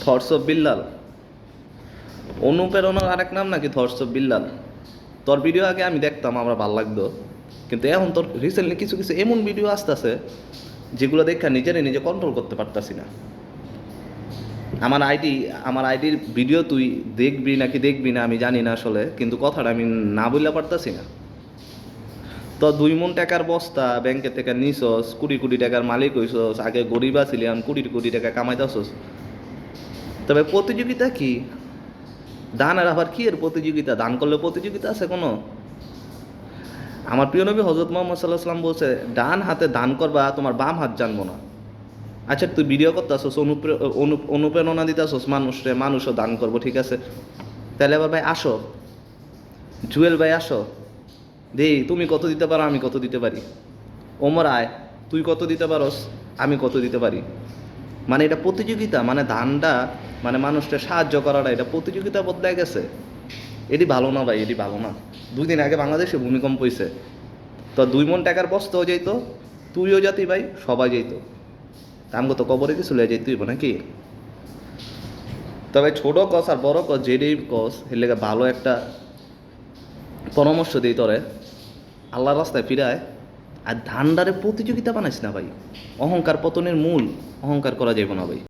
Thoughts of Billal, অনুপ্রেরণার আরেক নাম নাকি থটস অফ বিল্লাল? তোর ভিডিও আগে আমি দেখতাম, আমার ভালো লাগতো, কিন্তু এখন তোর রিসেন্টলি কিছু কিছু এমন ভিডিও আসতেছে যেগুলো দেখে নিজে কন্ট্রোল করতে পারতাছি না। আমার আইডির ভিডিও তুই দেখবি নাকি দেখবি না আমি জানি না আসলে, কিন্তু কথাটা আমি না বললে পারতাছি না। তো 2 মণ টাকার বস্তা ব্যাংকে থেকে নিছস, কোটি কোটি টাকার মালিক হইছস, আগে গরিব আছিলি এখন কোটি কোটি টাকা কামাইতেছস। তবে প্রতিযোগিতা কি? দানের আবার কি এর প্রতিযোগিতা? দান করলে প্রতিযোগিতা আছে কোনো? আমার প্রিয় নবী হযরত মুহাম্মদ সাল্লাল্লাহু আলাইহি ওয়াসাল্লাম বলছে, ডান হাতে দান করবা, তোমার বাম হাত জানবো না। আচ্ছা, তুই ভিডিও করতেছস, অনুপ্রেরণা দিতেছস মানুষরে, মানুষও দান করবো, ঠিক আছে। তাহলে আবার ভাই আসো, জুয়েল ভাই আসো, দেই তুমি কত দিতে পারো, আমি কত দিতে পারি। ওমর আয়, তুই কত দিতে পারস, আমি কত দিতে পারি। মানে এটা প্রতিযোগিতা, মানে দানটা, মানে মানুষকে সাহায্য করাটা, এটা প্রতিযোগিতা বদলায় গেছে। এটি ভালো না ভাই, এটি ভালো না। 2 দিন আগে বাংলাদেশে ভূমিকম্প হয়েছে, তো 2 মণ টাকার বস্তাও যেত, তুইও যাতি ভাই, সবাই যেত, আমগো তো কবরে কিছু লয়ে যেতে হইব নাকি? তবে ছোট কস আর বড় কস, যেটাই কস এর লেগে ভালো একটা পরামর্শ দিই তোরে, আল্লাহর রাস্তায় ফিরায়। আর ধান্ডারে প্রতিযোগিতা বানাইস না ভাই, অহংকার পতনের মূল, অহংকার করা যাইব না ভাই।